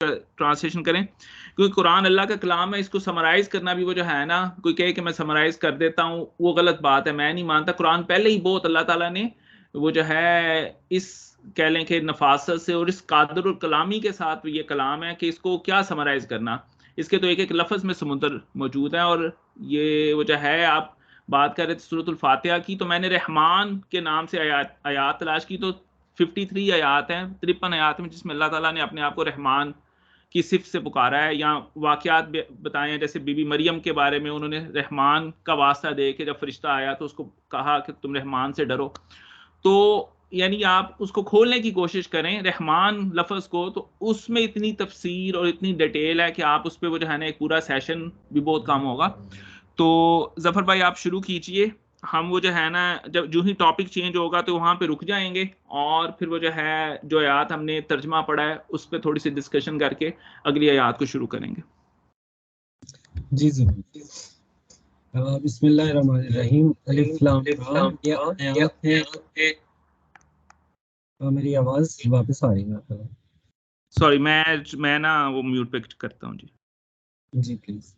Translation کریں، کیونکہ قرآن اللہ کا کلام ہے، اس کو سمرائز کرنا بھی وہ جو ہے نا، کوئی کہے کہ میں سمرائز کر دیتا ہوں، وہ غلط بات ہے، میں نہیں مانتا. قرآن پہلے ہی بہت اللہ تعالیٰ نے وہ جو ہے اس کہہ لیں کہ نفاست سے اور اس قادر الکلامی کے ساتھ یہ کلام ہے کہ اس کو کیا سمرائز کرنا. اس کے تو ایک ایک لفظ میں سمندر موجود ہے. اور یہ وہ جو ہے آپ بات کر رہے تھے سورۃ الفاتحہ کی، تو میں نے رحمان کے نام سے آیات تلاش کی، تو 53 آیات ہیں، 53 آیات میں، جس میں اللہ تعالیٰ نے اپنے آپ کو رحمان کی صفت سے پکارا ہے. یا واقعات بتائے ہیں، جیسے بی بی مریم کے بارے میں انہوں نے رحمان کا واسطہ دے کے جب فرشتہ آیا تو اس کو کہا کہ تم رحمان سے ڈرو. تو یعنی آپ اس کو کھولنے کی کوشش کریں رحمان لفظ کو، تو اس میں اتنی تفسیر اور اتنی ڈیٹیل ہے کہ آپ اس پہ وہ جو ہے نا ایک پورا سیشن بھی بہت کام ہوگا. تو ظفر بھائی آپ شروع کیجئے. ہم وہ جو ہے نا جب جو ہی ٹاپک چینج ہوگا تو وہاں پہ رک جائیں گے، اور پھر وہ جو ہے جو آیات ہم نے ترجمہ پڑھا ہے اس پہ تھوڑی سی ڈسکشن کر کے اگلی آیات کو شروع کریں گے. جی ضرور. بسم اللہ الرحمن الرحیم. الف لام را، یہ آیات ہے. میری آواز واپس آ رہی ہے؟ سوری میں نا وہ میوٹ پہ کرتا ہوں. جی پلیز.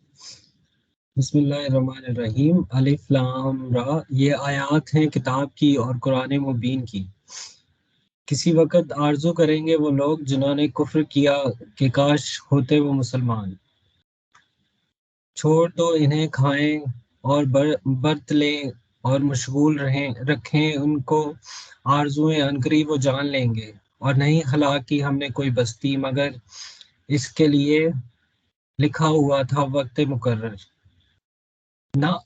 بسم اللہ الرحمن الرحیم. الف لام را، یہ آیات ہیں کتاب کی اور قرآن مبین کی. کسی وقت آرزو کریں گے وہ لوگ جنہوں نے کفر کیا کہ کاش ہوتے وہ مسلمان. چھوڑ دو انہیں کھائیں اور برت لیں اور مشغول رکھیں ان کو آرزوئیں، عنقریب وہ جان لیں گے. اور نہیں ہلاک کی ہم نے کوئی بستی مگر اس کے لیے لکھا ہوا تھا وقت مقرر. نہ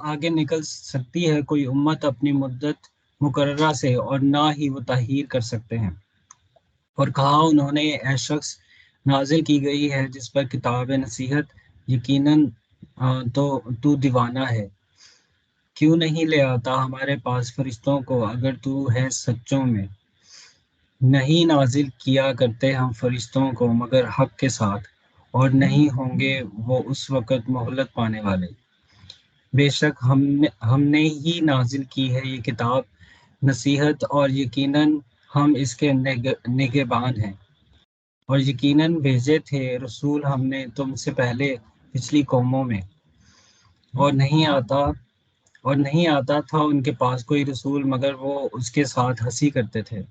آگے نکل سکتی ہے کوئی امت اپنی مدت مقررہ سے، اور نہ ہی وہ تاخیر کر سکتے ہیں. اور کہا انہوں نے، اے شخص نازل کی گئی ہے جس پر کتاب نصیحت، یقیناً تو دیوانہ ہے. کیوں نہیں لے آتا ہمارے پاس فرشتوں کو اگر تو ہے سچوں میں. نہیں نازل کیا کرتے ہم فرشتوں کو مگر حق کے ساتھ، اور نہیں ہوں گے وہ اس وقت مہلت پانے والے. بے شک ہم نے ہی نازل کی ہے یہ کتاب نصیحت، اور یقیناً ہم اس کے نگہبان ہیں. اور یقیناً بھیجے تھے رسول ہم نے تم سے پہلے پچھلی قوموں میں، اور نہیں آتا تھا ان کے پاس کوئی رسول مگر وہ اس کے ساتھ ہنسی کرتے تھے.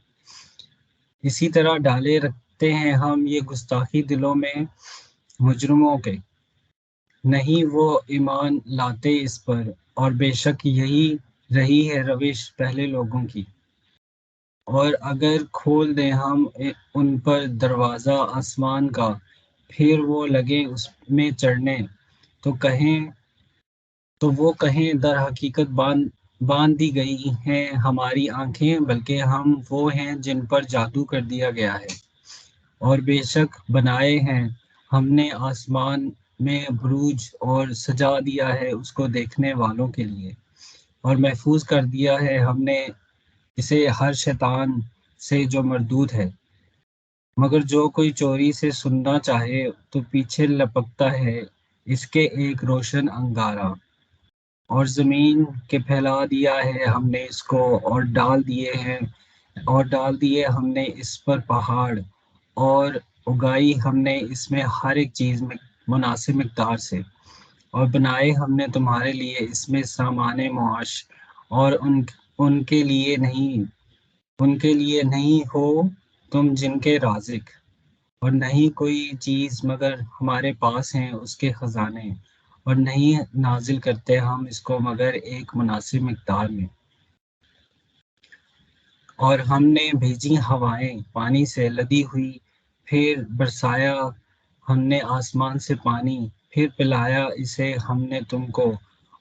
اسی طرح ڈالے رکھتے ہیں ہم یہ گستاخی دلوں میں مجرموں کے، نہیں وہ ایمان لاتے اس پر. اور بے شک یہی رہی ہے روش پہلے لوگوں کی. اور اگر کھول دیں ہم ان پر دروازہ آسمان کا، پھر وہ لگے اس میں چڑھنے، تو وہ کہیں در حقیقت باندھ دی گئی ہیں ہماری آنکھیں، بلکہ ہم وہ ہیں جن پر جادو کر دیا گیا ہے. اور بے شک بنائے ہیں ہم نے آسمان میں بروج اور سجا دیا ہے اس کو دیکھنے والوں کے لیے، اور محفوظ کر دیا ہے ہم نے اسے ہر شیطان سے جو مردود ہے. مگر جو کوئی چوری سے سننا چاہے تو پیچھے لپکتا ہے اس کے ایک روشن انگارہ. اور زمین کے پھیلا دیا ہے ہم نے اس کو، اور ڈال دیے ہم نے اس پر پہاڑ، اور اگائی ہم نے اس میں ہر ایک چیز میں مناسب مقدار سے. اور بنائے ہم نے تمہارے لیے اس میں سامان معاش، اور ان کے لیے نہیں ہو تم جن کے رازق. اور نہیں کوئی چیز مگر ہمارے پاس ہیں اس کے خزانے، اور نہیں نازل کرتے ہم اس کو مگر ایک مناسب مقدار میں. اور ہم نے بھیجی ہوائیں پانی سے لدی ہوئی، پھر برسایا ہم نے آسمان سے پانی، پھر پلایا اسے ہم نے تم کو،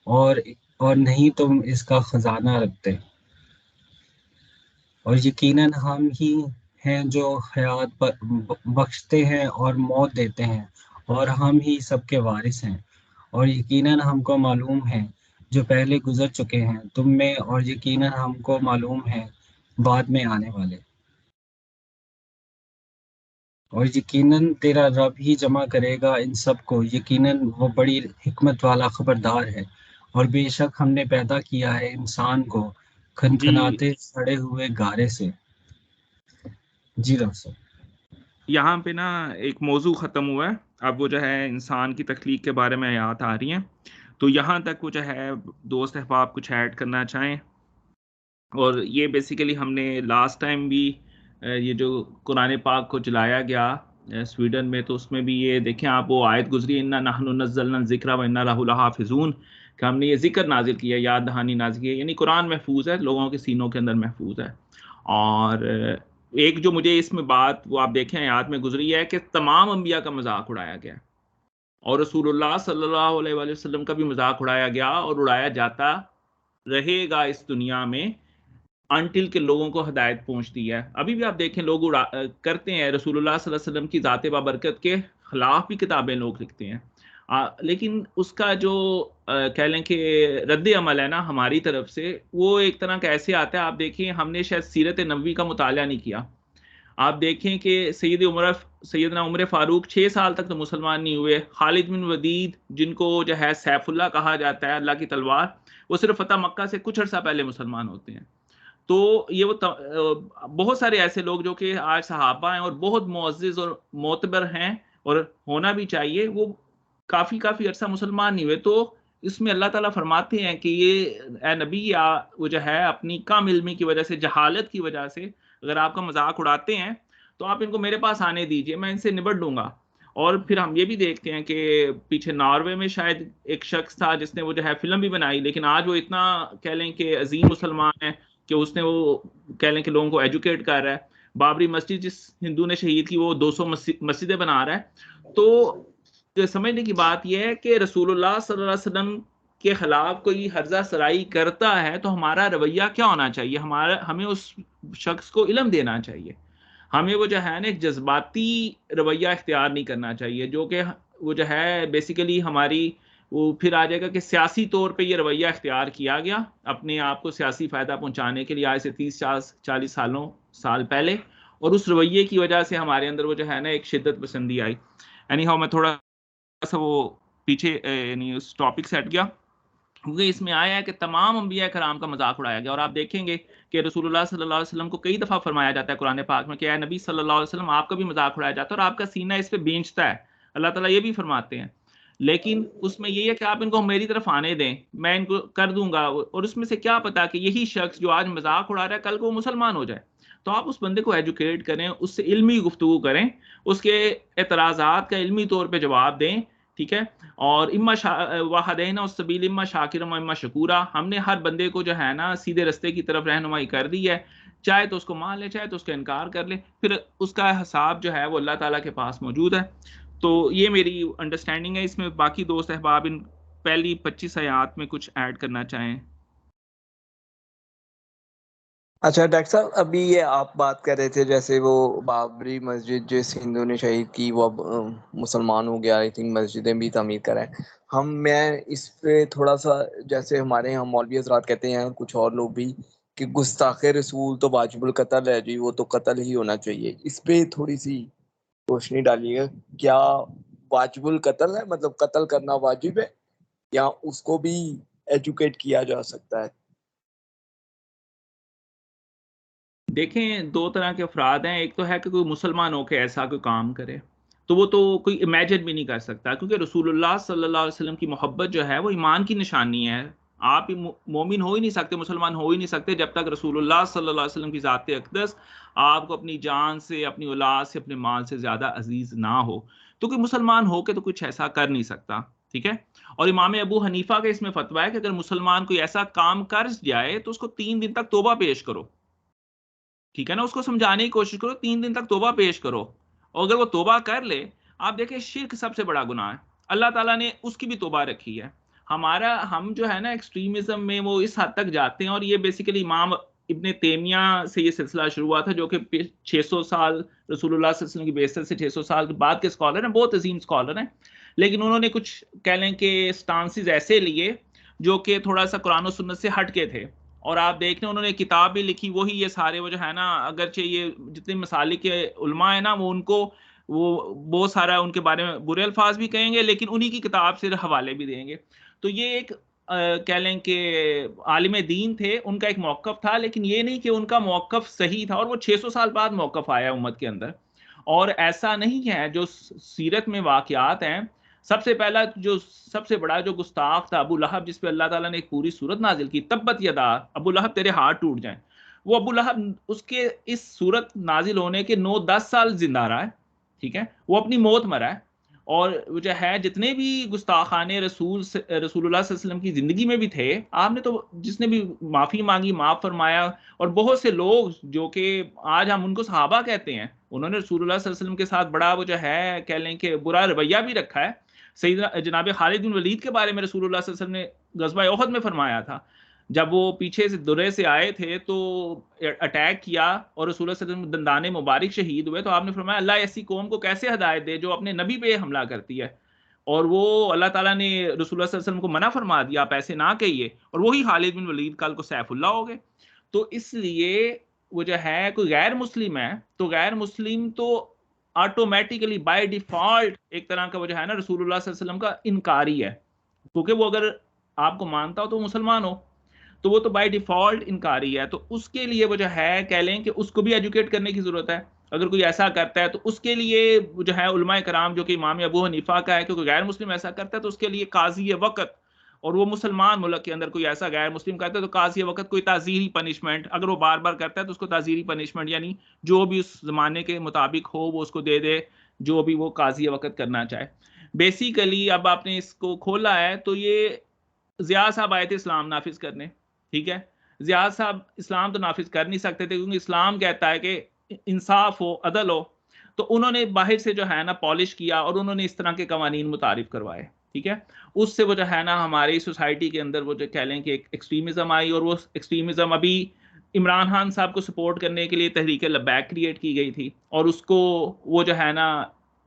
اور نہیں تم اس کا خزانہ رکھتے. اور یقیناً ہم ہی ہیں جو حیات بخشتے ہیں اور موت دیتے ہیں، اور ہم ہی سب کے وارث ہیں. اور یقیناً ہم کو معلوم ہے جو پہلے گزر چکے ہیں تم میں، اور یقیناً ہم کو معلوم ہے بعد میں آنے والے. اور یقیناً تیرا رب ہی جمع کرے گا ان سب کو، یقیناً وہ بڑی حکمت والا خبردار ہے. اور بے شک ہم نے پیدا کیا ہے انسان کو جی کھنکھناتے سڑے ہوئے گارے سے. جی ڈاکٹر صاحب. یہاں پہ نا ایک موضوع ختم ہوا ہے، اب وہ جو ہے انسان کی تخلیق کے بارے میں آیات آ رہی ہیں، تو یہاں تک وہ جو ہے دوست احباب کچھ ایڈ کرنا چاہیں. اور یہ بیسیکلی ہم نے لاسٹ ٹائم بھی یہ جو قرآن پاک کو جلایا گیا سویڈن میں، تو اس میں بھی یہ دیکھیں آپ وہ آیت گزری انا نحن نزلنا الذکر و انا لہ لحافظون، کہ ہم نے یہ ذکر نازل کیا، یاد دہانی نازل کی ہے، یعنی قرآن محفوظ ہے، لوگوں کے سینوں کے اندر محفوظ ہے. اور ایک جو مجھے اس میں بات وہ آپ دیکھیں آیات میں گزری ہے کہ تمام انبیاء کا مذاق اڑایا گیا اور رسول اللہ صلی اللہ علیہ وآلہ وسلم کا بھی مذاق اڑایا گیا اور اڑایا جاتا رہے گا اس دنیا میں انٹل کے لوگوں کو ہدایت پہنچتی ہے. ابھی بھی آپ دیکھیں لوگ کرتے ہیں رسول اللہ صلی اللہ علیہ وسلم کی ذات بابرکت کے خلاف بھی کتابیں لوگ لکھتے ہیں، لیکن اس کا جو کہہ لیں کہ رد عمل ہے نا ہماری طرف سے، وہ ایک طرح کا ایسے آتا ہے. آپ دیکھیں ہم نے شاید سیرت نبوی کا مطالعہ نہیں کیا. آپ دیکھیں کہ سیدنا عمر فاروق 6 سال تک تو مسلمان نہیں ہوئے. خالد بن ولید جن کو جو ہے سیف اللہ کہا جاتا ہے، اللہ کی تلوار، وہ صرف فتح مکہ سے کچھ عرصہ پہلے مسلمان ہوتے ہیں. تو یہ بہت سارے ایسے لوگ جو کہ آج صحابہ ہیں اور بہت معزز اور معتبر ہیں اور ہونا بھی چاہیے، وہ کافی عرصہ مسلمان نہیں ہوئے. تو اس میں اللہ تعالیٰ فرماتے ہیں کہ یہ اے نبی، وہ جو ہے اپنی کم علمی کی وجہ سے، جہالت کی وجہ سے اگر آپ کا مذاق اڑاتے ہیں تو آپ ان کو میرے پاس آنے دیجئے، میں ان سے نبٹ لوں گا. اور پھر ہم یہ بھی دیکھتے ہیں کہ پیچھے ناروے میں شاید ایک شخص تھا جس نے وہ جو ہے فلم بھی بنائی، لیکن آج وہ اتنا کہہ لیں کہ عظیم مسلمان ہے کہ اس نے وہ کہہ لیں کہ لوگوں کو ایجوکیٹ کر رہا ہے. بابری مسجد جس ہندو نے شہید کی وہ 200 مسجدیں بنا رہا ہے. تو سمجھنے کی بات یہ ہے کہ رسول اللہ صلی اللہ علیہ وسلم کے خلاف کوئی ہرزہ سرائی کرتا ہے تو ہمارا رویہ کیا ہونا چاہیے؟ ہمیں اس شخص کو علم دینا چاہیے. ہمیں وہ جو ہے نا ایک جذباتی رویہ اختیار نہیں کرنا چاہیے، جو کہ وہ جو ہے بیسیکلی ہماری وہ پھر آ جائے گا کہ سیاسی طور پہ یہ رویہ اختیار کیا گیا اپنے آپ کو سیاسی فائدہ پہنچانے کے لیے آج سے 30-40 سال پہلے، اور اس رویے کی وجہ سے ہمارے اندر وہ جو ہے نا ایک شدت پسندی آئی. اینی ہاؤ میں تھوڑا سا وہ پیچھے یعنی اس ٹاپک سے ہٹ گیا، کیونکہ اس میں آیا ہے کہ تمام انبیاء کرام کا مذاق اڑایا گیا. اور آپ دیکھیں گے کہ رسول اللہ صلی اللہ علیہ وسلم کو کئی دفعہ فرمایا جاتا ہے قرآن پاک میں کہ اے نبی صلی اللہ علیہ وسلم آپ کا بھی مذاق اڑایا جاتا ہے اور آپ کا سینہ اس پہ بینچتا ہے. اللہ تعالیٰ یہ بھی فرماتے ہیں، لیکن اس میں یہ ہے کہ آپ ان کو میری طرف آنے دیں، میں ان کو کر دوں گا. اور اس میں سے کیا پتا کہ یہی شخص جو آج مذاق اڑا رہا ہے کل کو مسلمان ہو جائے. تو آپ اس بندے کو ایجوکیٹ کریں، اس سے علمی گفتگو کریں، اس کے اعتراضات کا علمی طور پہ جواب دیں، ٹھیک ہے. اور اما وہدینا السبیل اما شاکرا و اما شکورا، ہم نے ہر بندے کو جو ہے نا سیدھے رستے کی طرف رہنمائی کر دی ہے، چاہے تو اس کو مان لے چاہے تو اس کا انکار کر لے، پھر اس کا حساب جو ہے وہ اللہ تعالیٰ کے پاس موجود ہے. تو یہ میری انڈرسٹینڈنگ ہے. اس میں باقی دوست احباب ان پہلی 25 آیات میں کچھ ایڈ کرنا چاہیں. اچھا ڈاکٹر صاحب، ابھی یہ آپ بات کر رہے تھے جیسے وہ بابری مسجد جس ہندو نے شہید کی وہ اب مسلمان ہو گیا، آئی تھنک مسجدیں بھی تعمیر کریں. میں اس پہ تھوڑا سا، جیسے ہمارے یہاں مولوی حضرات کہتے ہیں کچھ اور لوگ بھی کہ گستاخ رسول تو واجب القتل ہے جی، وہ تو قتل ہی ہونا چاہیے. اس پہ تھوڑی سی روشنی ڈالیے گا، کیا واجب القتل ہے، مطلب قتل کرنا واجب ہے، یا اس کو بھی ایجوکیٹ کیا جا سکتا ہے؟ دیکھیں دو طرح کے افراد ہیں، ایک تو ہے کہ کوئی مسلمان ہو کے ایسا کوئی کام کرے تو وہ تو کوئی امیجن بھی نہیں کر سکتا، کیونکہ رسول اللہ صلی اللہ علیہ وسلم کی محبت جو ہے وہ ایمان کی نشانی ہے. آپ مومن ہو ہی نہیں سکتے، مسلمان ہو ہی نہیں سکتے جب تک رسول اللہ صلی اللہ علیہ وسلم کی ذات اقدس آپ کو اپنی جان سے، اپنی اولاد سے، اپنے مال سے زیادہ عزیز نہ ہو. تو کوئی مسلمان ہو کے تو کچھ ایسا کر نہیں سکتا، ٹھیک ہے. اور امام ابو حنیفہ کا اس میں فتویٰ ہے کہ اگر مسلمان کوئی ایسا کام کر جائے تو اس کو 3 دن تک توبہ پیش کرو، ٹھیک ہے نا، اس کو سمجھانے کی کوشش کرو، 3 دن تک توبہ پیش کرو. اور اگر وہ توبہ کر لے، آپ دیکھیں شرک سب سے بڑا گناہ ہے، اللہ تعالیٰ نے اس کی بھی توبہ رکھی ہے. ہم جو ہے نا ایکسٹریمزم میں وہ اس حد تک جاتے ہیں، اور یہ بیسیکلی امام ابن تیمیہ سے یہ سلسلہ شروع ہوا تھا، جو کہ 600 سال رسول اللہ صلی اللہ علیہ وسلم کی بعثت سے 600 سال بعد کے اسکالر ہیں، بہت عظیم اسکالر ہیں. لیکن انہوں نے کچھ کہہ لیں کہ سٹانسز ایسے لیے جو کہ تھوڑا سا قرآن و سنت سے ہٹ کے تھے. اور آپ دیکھ رہے ہیں انہوں نے کتاب بھی لکھی، وہی یہ سارے وہ جو ہے نا، اگرچہ یہ جتنے مسالک کے علماء ہیں نا وہ ان کو وہ بہت سارا ان کے بارے میں برے الفاظ بھی کہیں گے، لیکن انہی کی کتاب سے حوالے بھی دیں گے. تو یہ ایک کہہ لیں کہ عالم دین تھے، ان کا ایک موقف تھا، لیکن یہ نہیں کہ ان کا موقف صحیح تھا، اور وہ 600 سال بعد موقف آیا امت کے اندر. اور ایسا نہیں ہے، جو سیرت میں واقعات ہیں، سب سے پہلا جو سب سے بڑا جو گستاخ تھا ابو لہب، جس پہ اللہ تعالیٰ نے ایک پوری سورت نازل کی، تبت یدا ابو لہب تیرے ہاتھ ٹوٹ جائیں، وہ ابو لہب اس کے اس سورت نازل ہونے کے 9-10 سال زندہ رہا ہے، ٹھیک ہے، وہ اپنی موت مرا ہے. اور جو ہے جتنے بھی گستاخان رسول اللہ صلی اللہ علیہ وسلم کی زندگی میں بھی تھے، آپ نے تو جس نے بھی معافی مانگی معاف فرمایا. اور بہت سے لوگ جو کہ آج ہم ان کو صحابہ کہتے ہیں، انہوں نے رسول اللہ صلی اللہ علیہ وسلم کے ساتھ بڑا وہ جو ہے کہہ لیں کہ برا رویہ بھی رکھا ہے. سیدنا جناب خالد بن ولید کے بارے میں رسول اللہ صلی اللہ علیہ وسلم نے غزوہ احد میں فرمایا تھا، جب وہ پیچھے سے درے سے آئے تھے تو اٹیک کیا اور رسول اللہ صلی اللہ علیہ وسلم دندان مبارک شہید ہوئے، تو آپ نے فرمایا اللہ ایسی قوم کو کیسے ہدایت دے جو اپنے نبی پہ حملہ کرتی ہے. اور وہ اللہ تعالیٰ نے رسول اللہ صلی اللہ علیہ وسلم کو منع فرما دیا، آپ ایسے نہ کہیے، اور وہی خالد بن ولید کل کو سیف اللہ ہو گئے. تو اس لیے وہ جو ہے کوئی غیر مسلم ہے تو غیر مسلم تو آٹومیٹیکلی بائی ڈیفالٹ ایک طرح کا وہ جو ہے نا رسول اللہ صلی اللہ علیہ وسلم کا انکاری ہے، کیونکہ وہ اگر آپ کو مانتا ہو تو مسلمان ہو، تو وہ تو بائی ڈیفالٹ انکاری ہے. تو اس کے لیے وہ جو ہے کہہ لیں کہ اس کو بھی ایجوکیٹ کرنے کی ضرورت ہے. اگر کوئی ایسا کرتا ہے تو اس کے لیے جو ہے علماء کرام، جو کہ امام ابو حنیفہ کا ہے، کیونکہ غیر مسلم ایسا کرتا ہے تو اس کے لیے قاضی وقت، اور وہ مسلمان ملک کے اندر کوئی ایسا غیر مسلم کرتا ہے تو قاضی وقت کوئی تعزیری پنشمنٹ، اگر وہ بار بار کرتا ہے تو اس کو تعزیری پنشمنٹ، یعنی جو بھی اس زمانے کے مطابق ہو وہ اس کو دے دے، جو بھی وہ قاضی وقت کرنا چاہے. بیسیکلی اب آپ نے اس کو کھولا ہے تو یہ ضیاء صاحب آئے تھے اسلام نافذ کرنے، ٹھیک ہے. ضیاء صاحب اسلام تو نافذ کر نہیں سکتے تھے کیونکہ اسلام کہتا ہے کہ انصاف ہو، عدل ہو. تو انہوں نے باہر سے جو ہے نا پالش کیا اور انہوں نے اس طرح کے قوانین متعارف کروائے، ٹھیک ہے. اس سے وہ جو ہے نا ہماری سوسائٹی کے اندر وہ جو کہہ لیں کہ ایک ایکسٹریمزم آئی، اور وہ ایکسٹریمزم ابھی عمران خان صاحب کو سپورٹ کرنے کے لیے تحریک لبیک کریٹ کی گئی تھی، اور اس کو وہ جو ہے نا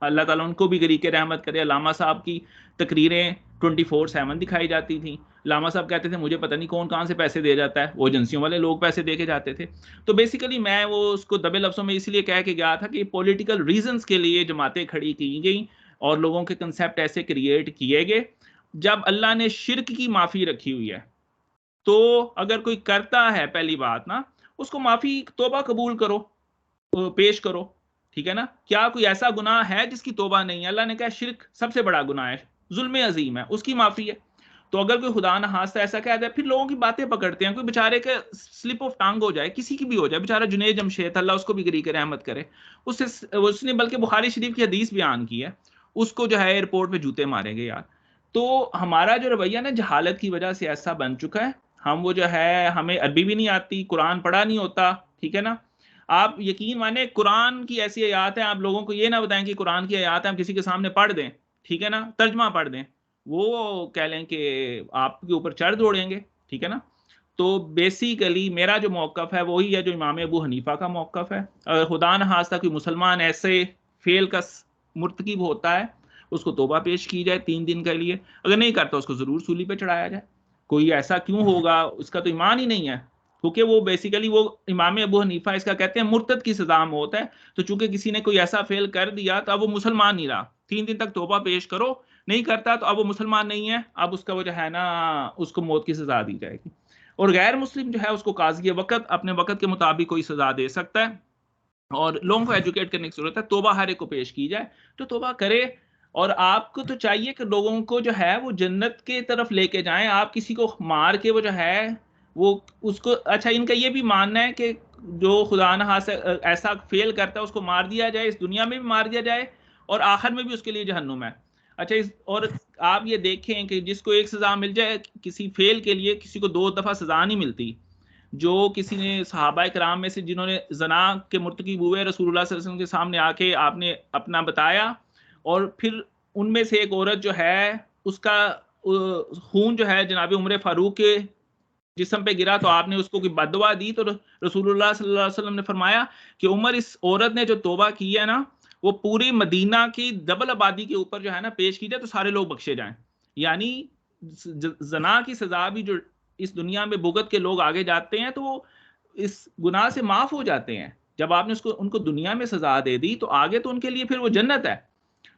اللہ تعالیٰ ان کو بھی غریق رحمت کرے، علامہ صاحب کی تقریریں 24/7 دکھائی جاتی تھیں. علامہ صاحب کہتے تھے مجھے پتہ نہیں کون کہاں سے پیسے دے جاتا ہے، وہ ایجنسیوں والے لوگ پیسے دے کے جاتے تھے. تو بیسیکلی میں وہ اس کو دبے لفظوں میں اس لیے کہہ کے گیا تھا کہ پولیٹیکل ریزنز کے لیے جماعتیں کھڑی کی گئیں اور لوگوں کے کنسیپٹ ایسے کریٹ کیے گئے. جب اللہ نے شرک کی معافی رکھی ہوئی ہے تو اگر کوئی کرتا ہے، پہلی بات نا اس کو معافی توبہ قبول کرو، پیش کرو، ٹھیک ہے نا. کیا کوئی ایسا گناہ ہے جس کی توبہ نہیں ہے؟ اللہ نے کہا شرک سب سے بڑا گناہ ہے، ظلم عظیم ہے، اس کی معافی ہے. تو اگر کوئی خدا نہ خواستہ ایسا کہہ دے، پھر لوگوں کی باتیں پکڑتے ہیں، کوئی بیچارے کے سلپ آف ٹانگ ہو جائے، کسی کی بھی ہو جائے، بیچارہ جنید جمشید اللہ اس کو بھی غریق رحمت کرے، اس نے بلکہ بخاری شریف کی حدیث بیان کی ہے، اس کو جو ہے ایئرپورٹ پہ جوتے مارے گے یار. تو ہمارا جو رویہ نا جہالت کی وجہ سے ایسا بن چکا ہے. ہم وہ جو ہے ہمیں عربی بھی نہیں آتی، قرآن پڑھا نہیں ہوتا، ٹھیک ہے نا. آپ یقین مانیں قرآن کی ایسی آیات ہیں، آپ لوگوں کو یہ نہ بتائیں کہ قرآن کی آیات ہیں ہم کسی کے سامنے پڑھ دیں، ٹھیک ہے نا، ترجمہ پڑھ دیں، وہ کہہ لیں کہ آپ کے اوپر چڑھ دوڑیں گے، ٹھیک ہے نا. تو بیسیکلی میرا جو موقف ہے وہی ہے جو امام ابو حنیفہ کا موقف ہے. اگر خدا نہ خواستہ کوئی مسلمان ایسے فیل کا مرتکب ہوتا ہے، اس کو توبہ پیش کی جائے 3 دن کے لیے، اگر نہیں کرتا اس کو ضرور سولی پہ چڑھایا جائے. کوئی ایسا کیوں ہوگا؟ اس کا تو ایمان ہی نہیں ہے، کیونکہ وہ بیسیکلی وہ امام ابو حنیفہ اس کا کہتے ہیں مرتد کی سزا موت ہے. تو چونکہ کسی نے کوئی ایسا فیل کر دیا تو اب وہ مسلمان نہیں رہا، 3 دن تک توبہ پیش کرو، نہیں کرتا تو اب وہ مسلمان نہیں ہے، اب اس کا وہ جو ہے نا اس کو موت کی سزا دی جائے گی. اور غیر مسلم جو ہے اس کو قاضی وقت اپنے وقت کے مطابق کوئی سزا دے سکتا ہے. اور لوگوں کو ایجوکیٹ کرنے کی ضرورت ہے، توبہ ہر ایک کو پیش کی جائے تو توبہ کرے. اور آپ کو تو چاہیے کہ لوگوں کو جو ہے وہ جنت کے طرف لے کے جائیں. آپ کسی کو مار کے وہ جو ہے وہ اس کو، اچھا ان کا یہ بھی ماننا ہے کہ جو خدا نہ خواستہ ایسا فیل کرتا ہے اس کو مار دیا جائے، اس دنیا میں بھی مار دیا جائے اور آخر میں بھی اس کے لیے جہنم ہے. اچھا اور آپ یہ دیکھیں کہ جس کو ایک سزا مل جائے کسی فیل کے لیے، کسی کو 2 دفعہ سزا نہیں ملتی. جو کسی نے صحابہ کرام میں سے جنہوں نے زنا کے مرتکب ہوئے، رسول اللہ صلی اللہ علیہ وسلم کے سامنے آ کے آپ نے اپنا بتایا، اور پھر ان میں سے ایک عورت جو ہے اس کا خون جو ہے جناب عمر فاروق کے جسم پہ گرا تو آپ نے اس کو کوئی بد دعا دی، تو رسول اللہ صلی اللہ علیہ وسلم نے فرمایا کہ عمر اس عورت نے جو توبہ کی ہے نا وہ پوری مدینہ کی ڈبل آبادی کے اوپر جو ہے نا پیش کی جائے تو سارے لوگ بخشے جائیں. یعنی زنا کی سزا بھی جو اس دنیا میں بھگت کے لوگ آگے جاتے ہیں تو وہ اس گناہ سے معاف ہو جاتے ہیں. جب آپ نے ان کو دنیا میں سزا دے دی تو آگے تو ان کے لیے پھر وہ جنت ہے.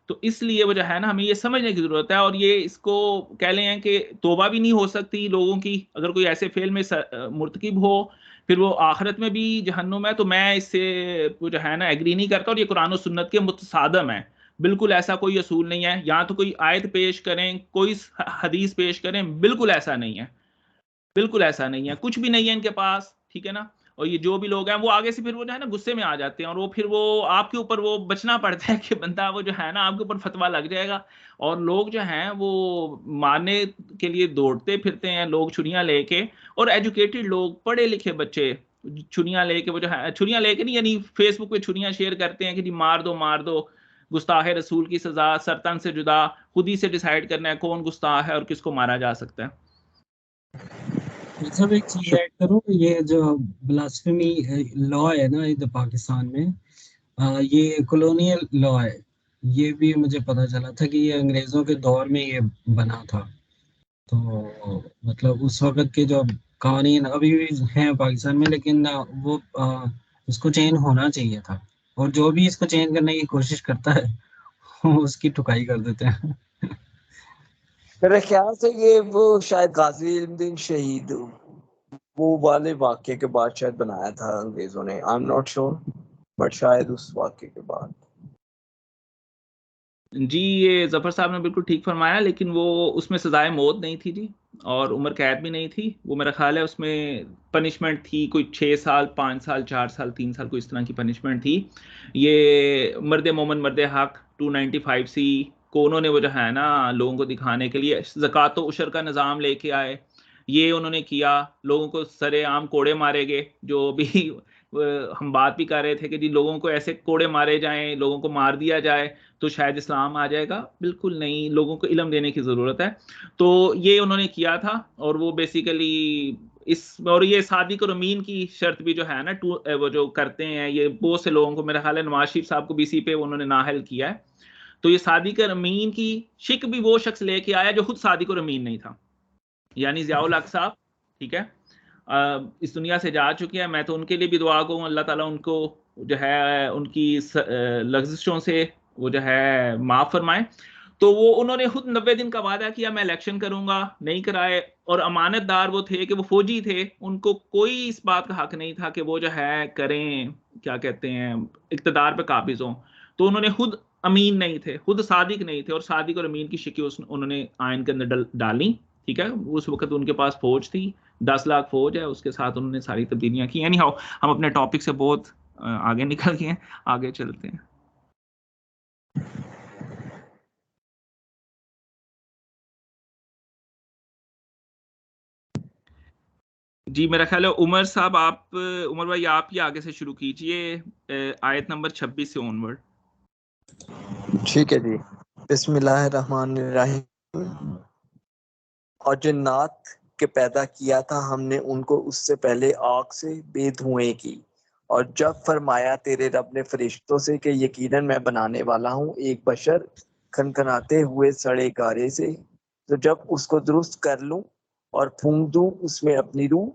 تو اس لیے وہ جو ہے نا ہمیں یہ سمجھنے کی ضرورت ہے. اور یہ اس کو کہہ لیں کہ توبہ بھی نہیں ہو سکتی لوگوں کی اگر کوئی ایسے فعل میں مرتکب ہو، پھر وہ آخرت میں بھی جہنم ہے. تو میں اس سے جو ہے نا ایگری نہیں کرتا, اور یہ قرآن و سنت کے متصادم ہے. بالکل ایسا کوئی اصول نہیں ہے. یا تو کوئی آیت پیش کریں, کوئی حدیث پیش کریں, بالکل ایسا نہیں ہے, بالکل ایسا نہیں ہے, کچھ بھی نہیں ہے ان کے پاس, ٹھیک ہے نا. اور یہ جو بھی لوگ ہیں وہ آگے سے پھر وہ جو ہے نا غصے میں آ جاتے ہیں, اور وہ پھر وہ آپ کے اوپر وہ بچنا پڑتا ہے کہ بندہ وہ جو ہے نا آپ کے اوپر فتویٰ لگ جائے گا. اور لوگ جو ہیں وہ مارنے کے لیے دوڑتے پھرتے ہیں, لوگ چھریاں لے کے, اور ایجوکیٹڈ لوگ, پڑھے لکھے بچے چھریاں لے کے, وہ جو ہے چھریاں لے کے نہیں, یعنی فیس بک پہ چھریاں شیئر کرتے ہیں کہ جی مار دو مار دو, گستاخ رسول کی سزا سرطن سے جدا, خود ہی سے ڈیسائیڈ کرنا ہے کون گستاخ ہے اور کس کو مارا جا سکتا ہے. سب ایک چیز ایڈ کروں, یہ جو بلاسفیمی لا ہے نا ادھر پاکستان میں, یہ کولونیل لا ہے. یہ بھی مجھے پتا چلا تھا کہ یہ انگریزوں کے دور میں یہ بنا تھا. تو مطلب اس وقت کے جو قوانین ابھی بھی ہیں پاکستان میں, لیکن وہ اس کو چینج ہونا چاہیے تھا. اور جو بھی اس کو چینج کرنے کی کوشش کرتا ہے وہ اس کی ٹھکائی کر دیتے ہیں. میرے خیال سے یہ وہ شاید غازی علم دین شہید وہ والے واقعے کے بعد شاید بنایا تھا انگریزوں نے, I am not sure, but شاید اس واقعے کے بعد. جی یہ ظفر صاحب نے بالکل ٹھیک فرمایا, لیکن وہ اس میں سزائے موت نہیں تھی جی, اور عمر قید بھی نہیں تھی. وہ میرا خیال ہے اس میں پنشمنٹ تھی کوئی 6 سال 5 سال 4 سال 3 سال, کوئی اس طرح کی پنشمنٹ تھی. یہ مرد مومن مرد حق 295C کو انہوں نے وہ جو ہے نا لوگوں کو دکھانے کے لیے زکوٰۃ و عشر کا نظام لے کے آئے. یہ انہوں نے کیا, لوگوں کو سرے عام کوڑے مارے گئے. جو بھی ہم بات بھی کر رہے تھے کہ جی لوگوں کو ایسے کوڑے مارے جائیں, لوگوں کو مار دیا جائے تو شاید اسلام آ جائے گا. بالکل نہیں, لوگوں کو علم دینے کی ضرورت ہے. تو یہ انہوں نے کیا تھا, اور وہ بیسیکلی اس, اور یہ صادق اور امین کی شرط بھی جو ہے نا وہ جو کرتے ہیں, یہ بہت سے لوگوں کو, میرا خیال ہے نواز شریف صاحب کو BC پہ انہوں نے نااہل کیا ہے. تو یہ صادق اور امین کی شک بھی وہ شخص لے کے آیا جو خود صادق اور امین نہیں تھا, یعنی ضیاء الحق صاحب, ٹھیک ہے, اس دنیا سے جا چکے ہیں. میں تو ان کے لیے بھی دعا گو, اللہ تعالیٰ ان کو جو ہے ان کی لغزشوں سے وہ جو ہے معاف فرمائے. تو وہ انہوں نے خود 90 دن کا وعدہ کیا میں الیکشن کروں گا, نہیں کرائے. اور امانت دار وہ تھے کہ وہ فوجی تھے, ان کو کوئی اس بات کا حق نہیں تھا کہ وہ جو ہے کریں, کیا کہتے ہیں, اقتدار پہ قابض ہوں. تو انہوں نے خود امین نہیں تھے, خود صادق نہیں تھے, اور صادق اور امین کی شکل انہوں نے آئین کے اندر ڈالی, ٹھیک ہے. اس وقت ان کے پاس فوج تھی, 10 لاکھ فوج ہے, اس کے ساتھ انہوں نے ساری تبدیلیاں کی. یعنی ہم اپنے ٹاپک سے بہت آگے نکل گئے ہیں, آگے چلتے ہیں. جی میرا خیال ہے عمر صاحب, عمر بھائی آپ ہی آگے سے شروع کیجئے, آیت نمبر 26 سے اونورڈ. ٹھیک ہے جی. بسم اللہ الرحمن الرحیم. اور جنات کے پیدا کیا تھا ہم نے ان کو اس سے پہلے آگ سے بے دھوئیں کی, اور جب فرمایا تیرے رب نے فرشتوں سے کہ یقیناً میں بنانے والا ہوں ایک بشر کھنکھناتے ہوئے سڑے گارے سے, تو جب اس کو درست کر لوں اور پھونک دوں اس میں اپنی روح,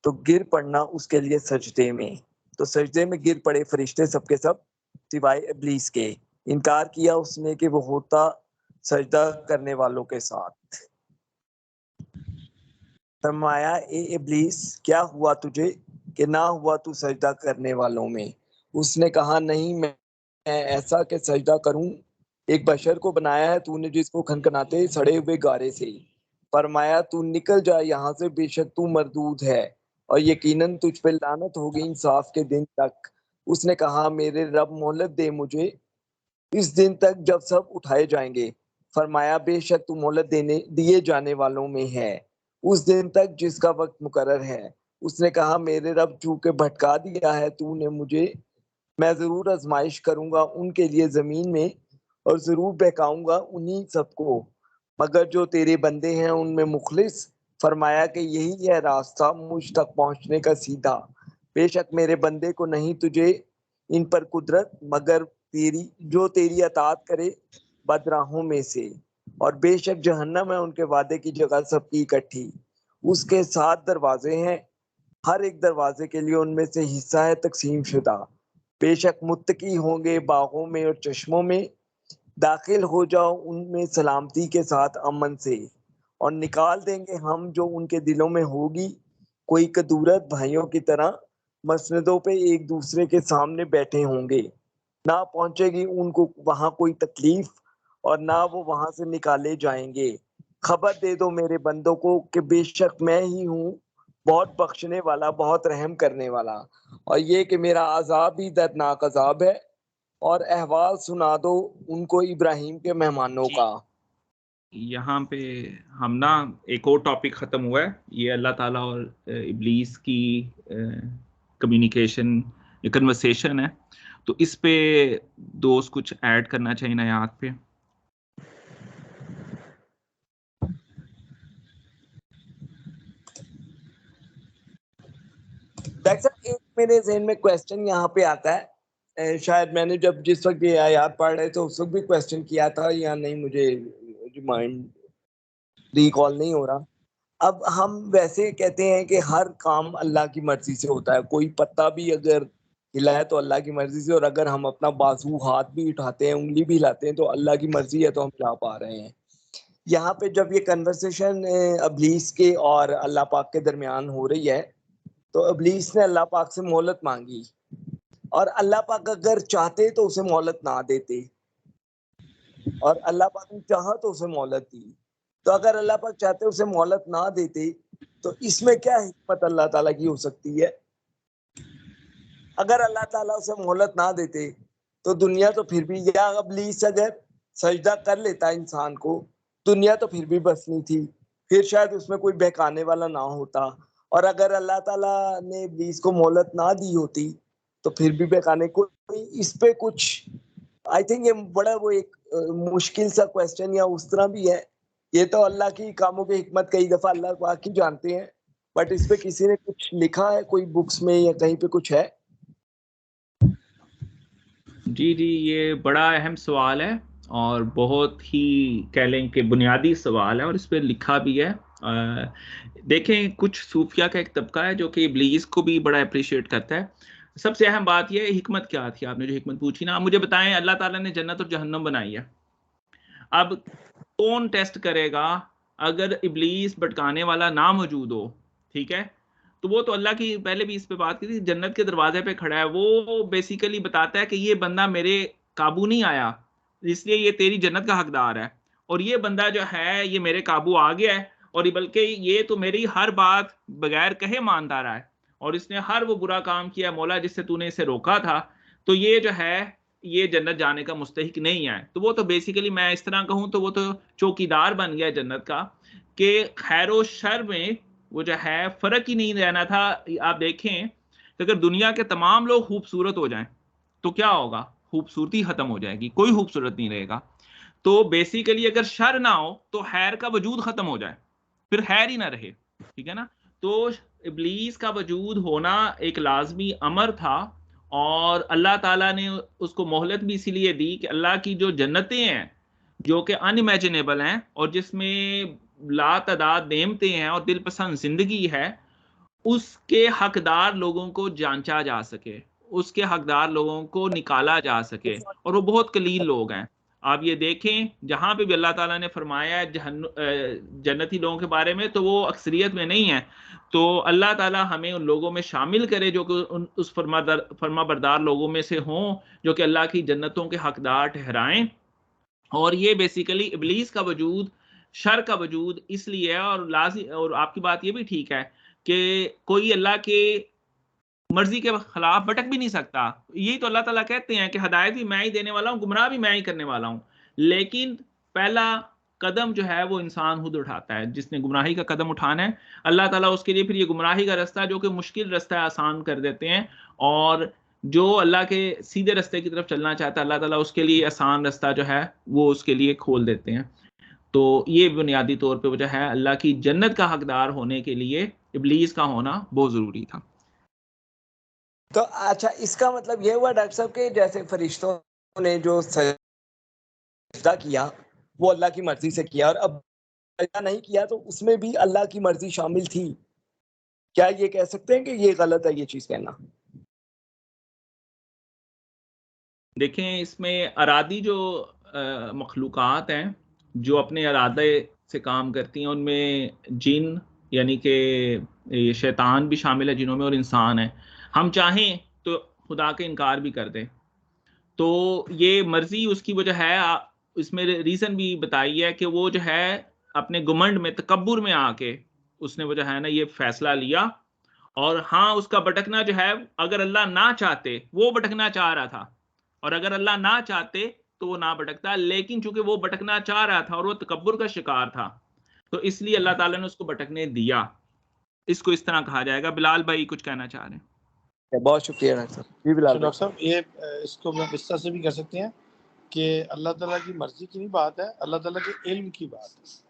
تو گر پڑنا اس کے لیے سجدے میں. تو سجدے میں گر پڑے فرشتے سب کے سب سوائے ابلیس کے. انکار کیا اس نے کہ وہ ہوتا سجدہ کرنے والوں کے ساتھ. فرمایا اے ابلیس کیا ہوا تجھے کہ نہ ہوا تو سجدہ کرنے والوں میں. اس نے کہا نہیں میں ایسا کہ سجدہ کروں ایک بشر کو بنایا ہے تو نے جس کو کھنکھناتے سڑے ہوئے گارے سے. فرمایا تو نکل جا یہاں سے, بے شک تو مردود ہے, اور یقیناً تجھ پہ لعنت ہوگی انصاف کے دن تک. اس نے کہا میرے رب مہلت دے مجھے اس دن تک جب سب اٹھائے جائیں گے. فرمایا بے شک تو مہلت دیے جانے والوں میں ہے اس دن تک جس کا وقت مقرر ہے. اس نے کہا میرے رب چونکہ بھٹکا دیا ہے تو نے مجھے, میں ضرور آزمائش کروں گا ان کے لیے زمین میں, اور ضرور بہکاؤں گا انہی سب کو, مگر جو تیرے بندے ہیں ان میں مخلص. فرمایا کہ یہی ہے راستہ مجھ تک پہنچنے کا سیدھا. بے شک میرے بندے کو نہیں تجھے ان پر قدرت مگر جو تیری اطاعت کرے بدراہوں میں سے. اور بے شک جہنم ہے ان کے وعدے کی جگہ سب کی اکٹھی. اس کے 7 دروازے ہیں, ہر ایک دروازے کے لیے ان میں سے حصہ ہے تقسیم شدہ. بے شک متقی ہوں گے باغوں میں اور چشموں میں, داخل ہو جاؤ ان میں سلامتی کے ساتھ امن سے, اور نکال دیں گے ہم جو ان کے دلوں میں ہوگی کوئی کدورت بھائیوں کی طرح مسندوں پہ ایک دوسرے کے سامنے بیٹھے ہوں گے، نہ پہنچے گی ان کو وہاں کوئی تکلیف اور نہ وہ وہاں سے نکالے جائیں گے۔ خبر دے دو میرے بندوں کو کہ بے شک میں ہی ہوں بہت بخشنے والا، بہت رحم کرنے والا، اور یہ کہ میرا عذاب ہی دردناک عذاب ہے۔ اور احوال سنا دو ان کو ابراہیم کے مہمانوں کا۔ یہاں پہ ہم نا ایک اور ٹاپک ختم ہوا ہے، یہ اللہ تعالیٰ اور ابلیس کی کمیونیکیشن کنورسیشن ہے، تو اس پہ دوست کچھ ایڈ کرنا چاہیے آیات پہ۔ ڈاکٹر صاحب ایک میرے ذہن میں کویسچن یہاں پہ آتا ہے، شاید میں نے جس وقت یہ آیات پڑھ رہے تو اس وقت بھی کویسچن کیا تھا یا نہیں، مجھے ریمائنڈ ریکال نہیں ہو رہا۔ اب ہم ویسے کہتے ہیں کہ ہر کام اللہ کی مرضی سے ہوتا ہے، کوئی پتا بھی اگر ہلائے تو اللہ کی مرضی سے، اور اگر ہم اپنا بازو ہاتھ بھی اٹھاتے ہیں، انگلی بھی ہلاتے ہیں تو اللہ کی مرضی ہے تو ہم جا پا رہے ہیں۔ یہاں پہ جب یہ کنورسیشن ابلیس کے اور اللہ پاک کے درمیان ہو رہی ہے تو ابلیس نے اللہ پاک سے مہلت مانگی، اور اللہ پاک اگر چاہتے تو اسے مہلت نہ دیتے، اور اللہ پاک نے چاہا تو اسے مہلت دی۔ تو اگر اللہ پاک چاہتے اسے مہلت نہ دیتے تو اس میں کیا حکمت اللہ تعالیٰ کی ہو سکتی ہے؟ اگر اللہ تعالیٰ اسے مہلت نہ دیتے تو دنیا تو پھر بھی، یا ابلیس اگر سجدہ کر لیتا انسان کو، دنیا تو پھر بھی بسنی تھی، پھر شاید اس میں کوئی بہکانے والا نہ ہوتا، اور اگر اللہ تعالیٰ نے ابلیس کو مہلت نہ دی ہوتی تو پھر بھی بہکانے کوئی، اس پہ کچھ آئی تھنک یہ بڑا وہ ایک مشکل سا کویسچن یا اس طرح بھی ہے۔ یہ تو اللہ کی کاموں کی حکمت کئی دفعہ اللہ پاک ہی جانتے ہیں، بٹ اس پہ کسی نے کچھ لکھا ہے کوئی بکس میں یا کہیں پہ کچھ ہے؟ جی یہ بڑا اہم سوال ہے اور بہت ہی کہہ لیں کہ بنیادی سوال ہے، اور اس پہ لکھا بھی ہے۔ دیکھیں کچھ صوفیہ کا ایک طبقہ ہے جو کہ ابلیس کو بھی بڑا اپریشیٹ کرتا ہے۔ سب سے اہم بات یہ حکمت کیا تھی، آپ نے جو حکمت پوچھی نا، مجھے بتائیں اللہ تعالیٰ نے جنت اور جہنم بنائی ہے، اب کون ٹیسٹ کرے گا؟ اگر ابلیس بھٹکانے والا نہ موجود ہو، ٹھیک ہے، تو وہ تو اللہ کی، پہلے بھی اس پہ بات کی تھی، جنت کے دروازے پہ کھڑا ہے، وہ بیسیکلی بتاتا ہے کہ یہ بندہ میرے قابو نہیں آیا، اس لیے یہ تیری جنت کا حقدار ہے، اور یہ بندہ جو ہے یہ میرے قابو آ گیا ہے، اور بلکہ یہ تو میری ہر بات بغیر کہے مانتا رہا ہے، اور اس نے ہر وہ برا کام کیا مولا جس سے تو نے اسے روکا تھا، تو یہ جو ہے یہ جنت جانے کا مستحق نہیں ہے۔ تو وہ تو بیسیکلی میں اس طرح کہوں تو وہ تو چوکیدار بن گیا جنت کا، کہ خیر و شر میں وہ جو ہے فرق ہی نہیں رہنا تھا۔ آپ دیکھیں کہ اگر دنیا کے تمام لوگ خوبصورت ہو جائیں تو کیا ہوگا؟ خوبصورتی ختم ہو جائے گی، کوئی خوبصورت نہیں رہے گا۔ تو بیسیکلی اگر شر نہ ہو تو خیر کا وجود ختم ہو جائے، پھر خیر ہی نہ رہے، ٹھیک ہے نا؟ تو ابلیس کا وجود ہونا ایک لازمی امر تھا، اور اللہ تعالیٰ نے اس کو مہلت بھی اسی لیے دی کہ اللہ کی جو جنتیں ہیں جو کہ ان امیجنیبل ہیں، اور جس میں لا تعداد نعمتیں ہیں اور دل پسند زندگی ہے، اس کے حقدار لوگوں کو جانچا جا سکے، اس کے حقدار لوگوں کو نکالا جا سکے، اور وہ بہت قلیل لوگ ہیں۔ آپ یہ دیکھیں جہاں پہ بھی اللہ تعالیٰ نے فرمایا ہے جنتی لوگوں کے بارے میں، تو وہ اکثریت میں نہیں ہے۔ تو اللہ تعالیٰ ہمیں ان لوگوں میں شامل کرے جو کہ اس فرما بردار لوگوں میں سے ہوں، جو کہ اللہ کی جنتوں کے حقدار ٹھہرائیں۔ اور یہ بیسیکلی ابلیس کا وجود، شر کا وجود اس لیے ہے، اور لازم، اور آپ کی بات یہ بھی ٹھیک ہے کہ کوئی اللہ کے مرضی کے خلاف بھٹک بھی نہیں سکتا۔ یہی تو اللہ تعالیٰ کہتے ہیں کہ ہدایت بھی میں ہی دینے والا ہوں، گمراہ بھی میں ہی کرنے والا ہوں، لیکن پہلا قدم جو ہے وہ انسان خود اٹھاتا ہے، جس نے گمراہی کا قدم اٹھانا ہے اللہ تعالیٰ اس کے لیے پھر یہ گمراہی کا رستہ جو کہ مشکل رستہ ہے آسان کر دیتے ہیں، اور جو اللہ کے سیدھے رستے کی طرف چلنا چاہتا ہے اللہ تعالیٰ اس کے لیے آسان رستہ جو ہے وہ اس کے لیے کھول دیتے ہیں۔ تو یہ بنیادی طور پہ وجہ ہے اللہ کی جنت کا حقدار ہونے کے لیے ابلیس کا ہونا بہت ضروری تھا۔ تو اچھا اس کا مطلب یہ ہوا ڈاکٹر صاحب کہ جیسے فرشتوں نے جو سجدہ کیا وہ اللہ کی مرضی سے کیا، اور اب سجدہ نہیں کیا تو اس میں بھی اللہ کی مرضی شامل تھی، کیا یہ کہہ سکتے ہیں کہ یہ غلط ہے یہ چیز کہنا؟ دیکھیں اس میں ارادی جو مخلوقات ہیں جو اپنے ارادے سے کام کرتی ہیں، ان میں جن یعنی کہ یہ شیطان بھی شامل ہے جنوں میں اور انسان ہے. ہم چاہیں تو خدا کا انکار بھی کر دیں. تو یہ مرضی اس کی وجہ ہے، اس میں ریزن بھی بتائی ہے کہ وہ جو ہے اپنے گمنڈ میں تکبر میں آ کے اس نے وہ جو ہے نا یہ فیصلہ لیا. اور ہاں اس کا بھٹکنا جو ہے اگر اللہ نہ چاہتے، وہ بھٹکنا چاہ رہا تھا، اور اگر اللہ نہ چاہتے تو وہ نہ بھٹکتا، لیکن چونکہ وہ بھٹکنا چاہ رہا تھا اور وہ تکبر کا شکار تھا تو اس لیے اللہ تعالیٰ نے اس کو بھٹکنے دیا. اس کو اس طرح کہا جائے گا. بلال بھائی کچھ کہنا چاہ رہے ہیں؟ بہت شکریہ ڈاکٹر صاحب. جی بلال ڈاکٹر صاحب یہ اس کو میں اس طرح سے بھی کر سکتے ہیں کہ اللہ تعالیٰ کی مرضی کی نہیں بات ہے، اللہ تعالیٰ کے علم کی بات ہے.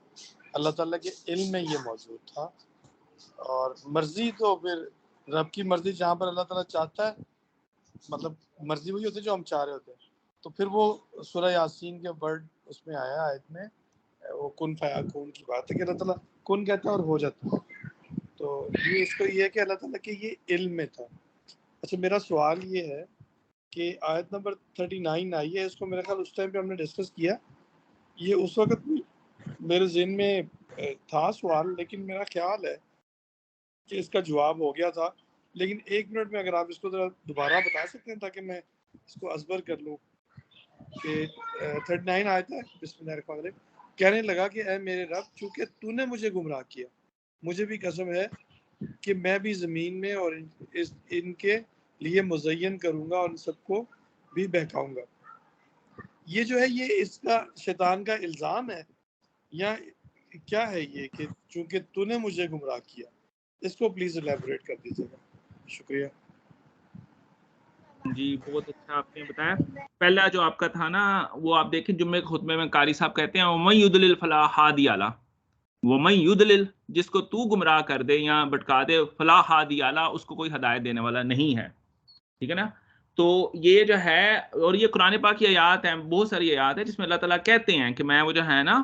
اللہ تعالیٰ کے علم میں یہ موجود تھا، اور مرضی تو پھر رب کی مرضی جہاں پر اللہ تعالیٰ چاہتا ہے، مطلب مرضی وہی ہوتی ہے جو ہم چاہ رہے ہوتے ہیں. تو پھر وہ سورہ یاسین کے ورڈ اس میں آیا آیت میں، وہ کن فیکون کی بات ہے کہ اللہ تعالیٰ کن کہتا ہے اور ہو جاتا ہے. تو یہ اس کو یہ ہے کہ اللہ تعالیٰ کے یہ علم میں تھا. اچھا میرا سوال یہ ہے کہ آیت نمبر 39 آئی ہے، اس کو میرا خیال اس ٹائم پہ ہم نے ڈسکس کیا. یہ اس وقت میرے ذہن میں تھا سوال، لیکن میرا خیال ہے کہ اس کا جواب ہو گیا تھا. لیکن 1 منٹ میں اگر آپ اس کو ذرا دوبارہ بتا سکتے ہیں تاکہ میں اس کو ازبر کر لوں. کہ 39 آیت ہے، بسم اللہ الرحمن الرحیم. کہنے لگا کہ اے میرے رب، چونکہ تو نے مجھے گمراہ کیا، مجھے بھی قسم ہے کہ میں بھی زمین میں اور ان کے لیے مزین کروں گا اور ان سب کو بھی بہکاؤں گا. یہ جو ہے یہ اس کا شیطان کا الزام ہے یا کیا ہے یہ کہ چونکہ تو نے مجھے گمراہ کیا؟ اس کو پلیز الیبوریٹ کر دیجیے گا. شکریہ. جی بہت اچھا آپ نے بتایا. پہلا جو آپ کا تھا نا وہ آپ دیکھیں جمعے کے خطبے میں قاری صاحب کہتے ہیں وَمَن يُضْلِلْ فَلَا هَادِيَ لَهُ، وَمَن يُضْلِلْ جس کو تو گمراہ کر دے یا بھٹکا دے، فَلَا هَادِيَ لَهُ اس کو کوئی ہدایت دینے والا نہیں ہے. ٹھیک ہے نا. تو یہ جو ہے، اور یہ قرآن پاک کی آیات ہیں، بہت ساری آیات ہیں جس میں اللہ تعالیٰ کہتے ہیں کہ میں وہ جو ہے نا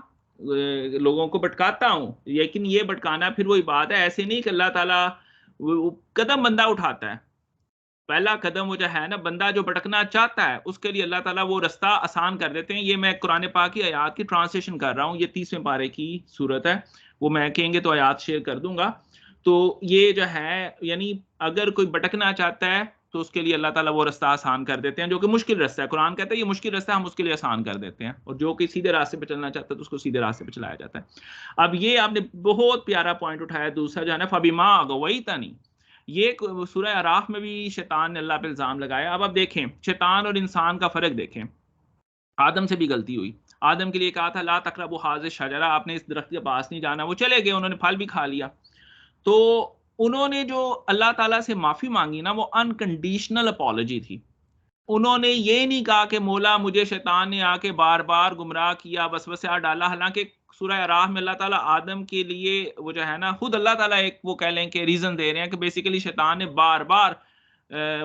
لوگوں کو بھٹکاتا ہوں. لیکن یہ بھٹکانا پھر وہی بات ہے، ایسے نہیں کہ اللہ تعالیٰ قدم بندہ اٹھاتا ہے. پہلا قدم وہ جو ہے نا بندہ جو بھٹکنا چاہتا ہے اس کے لیے اللہ تعالیٰ وہ رستہ آسان کر دیتے ہیں. یہ میں قرآن پاک کی آیات کی ٹرانسلیشن کر رہا ہوں، یہ 30ویں پارے کی صورت ہے، وہ میں کہیں گے تو آیات شیئر کر دوں گا. تو یہ جو ہے یعنی اگر کوئی بھٹکنا چاہتا ہے تو اس کے لیے اللہ تعالیٰ وہ رستہ آسان کر دیتے ہیں جو کہ مشکل رستہ ہے. قرآن کہتا ہے یہ مشکل رستہ ہے، ہم اس کے لیے آسان کر دیتے ہیں. اور جو کہ سیدھے راستے پہ چلنا چاہتا ہے تو اس کو سیدھے راستے پہ چلایا جاتا ہے. اب یہ آپ نے بہت پیارا پوائنٹ اٹھایا دوسرا جو ہے نا فَبِمَا أَغْوَيْتَنِي، یہ سورہ اعراف میں بھی شیطان نے اللہ پہ الزام لگایا. اب آپ دیکھیں شیطان اور انسان کا فرق دیکھیں. آدم سے بھی غلطی ہوئی. آدم کے لیے کہا تھا لا تقربوا هذه الشجرة، آپ نے اس درخت کے پاس نہیں جانا. وہ چلے گئے، انہوں نے پھل بھی کھا لیا. تو انہوں نے جو اللہ تعالیٰ سے معافی مانگی نا وہ انکنڈیشنل اپالوجی تھی. انہوں نے یہ نہیں کہا کہ مولا مجھے شیطان نے آ کے بار بار گمراہ کیا، وسوسہ ڈالا. حالانکہ سورہ اعراف میں اللہ تعالیٰ آدم کے لیے وہ جو ہے نا خود اللہ تعالیٰ ایک وہ کہہ لیں کہ ریزن دے رہے ہیں کہ بیسیکلی شیطان نے بار بار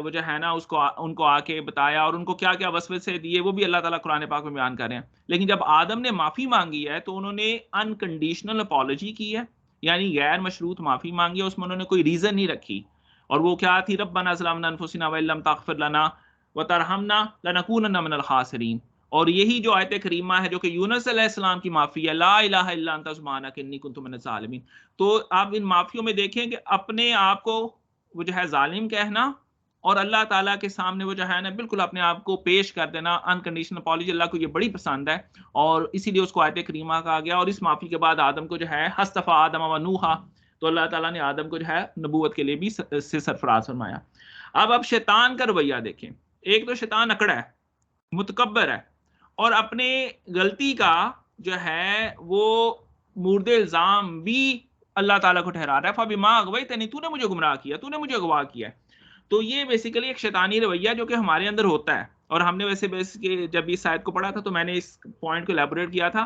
وہ جو ہے نا ان کو آ کے بتایا اور ان کو کیا کیا وسوسے دیے وہ بھی اللہ تعالیٰ قرآن پاک میں بیان کر رہے ہیں. لیکن جب آدم نے معافی مانگی ہے تو انہوں نے انکنڈیشنل اپالوجی کی ہے، یعنی غیر مشروط معافی مانگی ہے. اس میں انہوں نے کوئی ریزن نہیں رکھی. اور وہ کیا تھی؟ ربنا ظلمنا انفسنا وان لم تغفر لنا وترحمنا لنکونن من الخاسرین. اور یہی جو آیت کریمہ ہے جو کہ یونس علیہ السلام کی معافی ہے، لا الہ الا انت سبحانک انی کنت من الظالمین. تو آپ ان معافیوں میں دیکھیں کہ اپنے آپ کو وہ جو ہے ظالم کہنا اور اللہ تعالیٰ کے سامنے وہ جو ہے نا بالکل اپنے آپ کو پیش کر دینا انکنڈیشنل اپالوجی، اللہ کو یہ بڑی پسند ہے اور اسی لیے اس کو آیت کریمہ کہا گیا. اور اس معافی کے بعد آدم کو جو ہے حصطفیٰ آدم و نوحا، تو اللہ تعالیٰ نے آدم کو جو ہے نبوت کے لیے بھی سے سرفراز فرمایا. اب شیطان کا رویہ دیکھیں. ایک تو شیطان اکڑا ہے، متکبر ہے، اور اپنے غلطی کا جو ہے وہ مورد الزام بھی اللہ تعالیٰ کو ٹھہرا رہا ہے. فَبِمَا أَغْوَيْتَنِي، تو نے مجھے گمراہ کیا، تو نے مجھے اغوا کیا. تو یہ بیسیکلی ایک شیطانی رویہ جو کہ ہمارے اندر ہوتا ہے. اور ہم نے ویسے جب اس آیت کو پڑھا تھا تو میں نے اس پوائنٹ کو ایلیبوریٹ کیا تھا.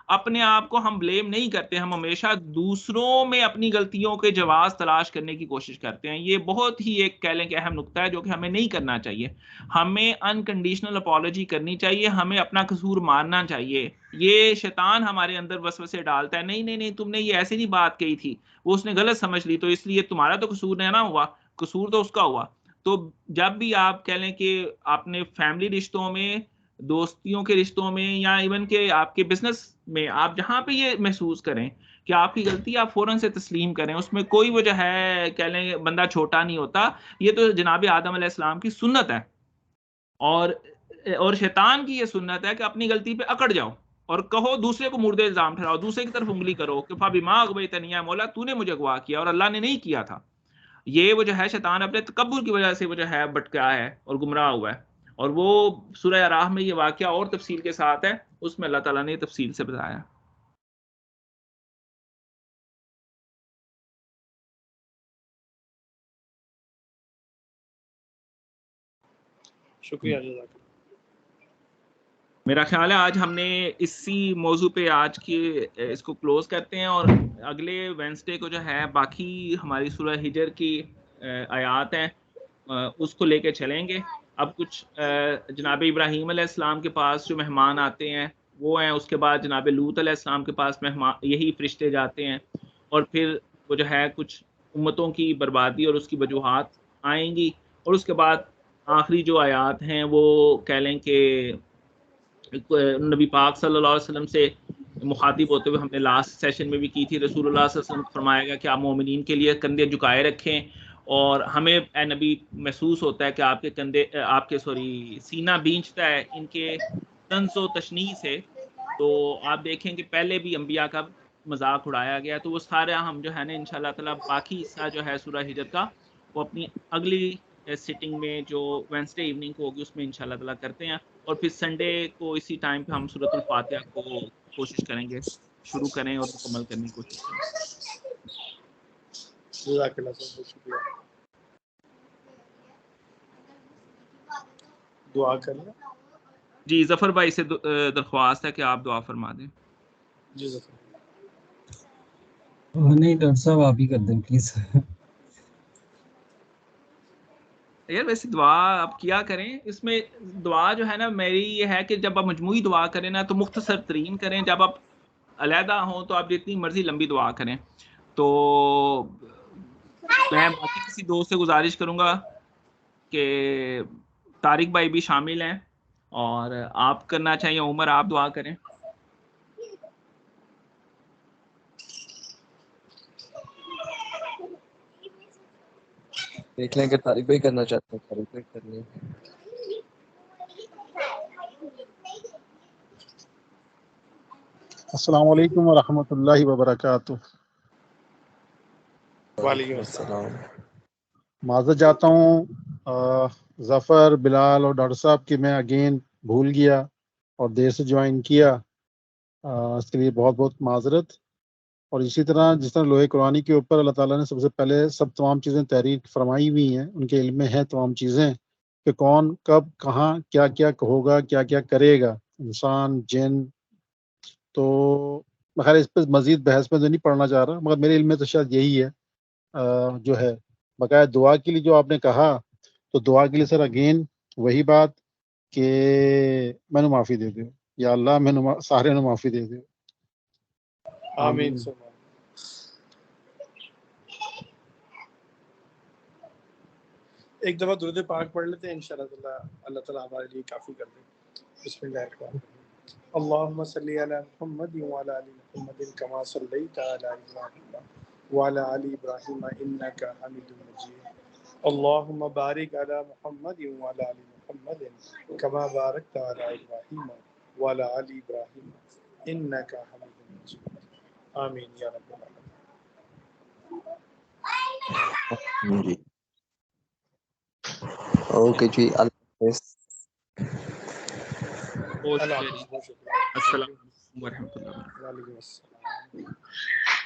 اپنے آپ کو ہم بلیم نہیں کرتے، ہم ہمیشہ دوسروں میں اپنی غلطیوں کے جواز تلاش کرنے کی کوشش کرتے ہیں. یہ بہت ہی ایک کہہ لیں کہ اہم نقطہ ہے جو کہ ہمیں نہیں کرنا چاہیے. ہمیں انکنڈیشنل اپالوجی کرنی چاہیے، ہمیں اپنا قصور ماننا چاہیے. یہ شیطان ہمارے اندر وسوسے ڈالتا ہے، نہیں نہیں نہیں تم نے یہ ایسے نہیں بات کہی تھی، وہ اس نے غلط سمجھ لی تو اس لیے تمہارا تو قصور نہیں نہ ہوا، قصور تو اس کا ہوا. تو جب بھی آپ کہہ لیں کہ آپ نے فیملی رشتوں میں دوستیوں کے رشتوں میں یا ایون کہ آپ کے بزنس میں آپ جہاں پہ یہ محسوس کریں کہ آپ کی غلطی آپ فوراً سے تسلیم کریں، اس میں کوئی وہ جو ہے کہہ لیں بندہ چھوٹا نہیں ہوتا. یہ تو جناب آدم علیہ السلام کی سنت ہے، اور شیطان کی یہ سنت ہے کہ اپنی غلطی پہ اکڑ جاؤ اور کہو، دوسرے کو مردے الزام ٹھہراؤ، دوسرے کی طرف انگلی کرو کہ فبما اغویتنی یا مولا تو نے مجھے اغوا کیا اور اللہ نے نہیں کیا تھا. یہ وہ جو ہے شیطان اپنے تکبر کی وجہ سے وہ جو ہے بھٹکا ہے اور گمراہ ہوا ہے. اور وہ سورہ اعراف میں یہ واقعہ اور تفصیل کے ساتھ ہے، اس میں اللہ تعالیٰ نے تفصیل سے بتایا. شکریہ جزاک اللہ. میرا خیال ہے آج ہم نے اسی موضوع پہ آج کے اس کو کلوز کرتے ہیں، اور اگلے وینسڈے کو جو ہے باقی ہماری سورہ ہجر کی آیات ہیں اس کو لے کے چلیں گے. اب کچھ جناب ابراہیم علیہ السلام کے پاس جو مہمان آتے ہیں وہ ہیں، اس کے بعد جناب لوط علیہ السلام کے پاس مہمان یہی فرشتے جاتے ہیں، اور پھر وہ جو ہے کچھ امتوں کی بربادی اور اس کی وجوہات آئیں گی، اور اس کے بعد آخری جو آیات ہیں وہ کہہ لیں کہ نبی پاک صلی اللہ علیہ وسلم سے مخاطب ہوتے ہوئے ہم نے لاسٹ سیشن میں بھی کی تھی. رسول اللہ صلی اللہ علیہ وسلم فرمایا گا کہ آپ مومنین کے لیے کندھے جھکائے رکھیں، اور ہمیں اے نبی محسوس ہوتا ہے کہ آپ کے کندھے آپ کے سینہ بینچتا ہے ان کے طنز و تشنیع سے. تو آپ دیکھیں کہ پہلے بھی انبیاء کا مذاق اڑایا گیا، تو وہ سارا ہم جو ہے نا انشاءاللہ تعالیٰ باقی حصہ جو ہے سورہ ہجر کا وہ اپنی اگلی سٹنگ میں جو وینسڈے ایوننگ کو ہوگی اس میں انشاءاللہ تعالیٰ کرتے ہیں، اور پھر سنڈے کو اسی ٹائم پہ ہم سورۃ الفاتحہ کو کوشش کریں گے شروع کریں اور مکمل کرنے کی کوشش کریں. جزاک اللہ صاحب، بہت شکریہ. دعا کر لیں. جی ظفر بھائی سے درخواست ہے کہ آپ دعا فرما دیں. جی ظفر. نہیں ڈاکٹر صاحب آپ ہی کر دیں پلیز. یار ویسے دعا آپ کیا کریں، اس میں دعا جو ہے نا میری یہ ہے کہ جب آپ مجموعی دعا کریں نا تو مختصر ترین کریں، جب آپ علیحدہ ہوں تو آپ جتنی مرضی لمبی دعا کریں. تو میں باقی کسی دوست سے گزارش کروں گا کہ طارق بھائی بھی شامل ہیں، اور آپ کرنا چاہیے، عمر آپ دعا کریں. دیکھ لیں کہ طارق بھائی کرنا چاہتے ہیں، طارق بھائی کر لیں. السلام علیکم ورحمۃ اللہ وبرکاتہ. وعلیکم السلام. معذرت چاہتا ہوں ظفر، بلال اور ڈاکٹر صاحب کی میں اگین بھول گیا اور دیر سے جوائن کیا، اس کے لیے بہت بہت معذرت. اور اسی طرح جس طرح لوہے قرآنی کے اوپر اللہ تعالیٰ نے سب سے پہلے تمام چیزیں تحریر فرمائی ہوئی ہیں، ان کے علم میں ہیں تمام چیزیں کہ کون کب کہاں کیا کیا ہوگا، کیا کیا کرے گا، انسان جن. تو بخیر اس پہ مزید بحث میں تو نہیں پڑھنا چاہ رہا، مگر میرے علم میں تو شاید یہی ہے جو ہے. بقایا دعا کے لیے جو آپ نے کہا، تو دعا کے لیے سر اگین وہی بات کہ میں نے معافی دے دو یا اللہ، میں سارے نے معافی دے دو. آمین. ایک دفعہ درود پاک پڑھ لیتے ہیں انشاءاللہ اللہ تعالیٰ ہمارے لیے کافی کر دے. بسم اللہ الرحمن الرحیم. اللهم صل على محمد وعلى ال محمد كما صليت على ابراهيم وعلى ال ابراهيم انك حميد مجيد. اللهم بارك على محمد وعلى ال محمد كما باركت على ابراهيم وعلى ال ابراهيم انك حميد مجيد. آمین یا رب العالمین. جی اوکے جی، اللہ حافظ. بہت اللہ شکریہ. حافظ. بہت شکریہ. السلام علیکم ورحمۃ اللہ وبرکاتہ. وعلیکم السلام.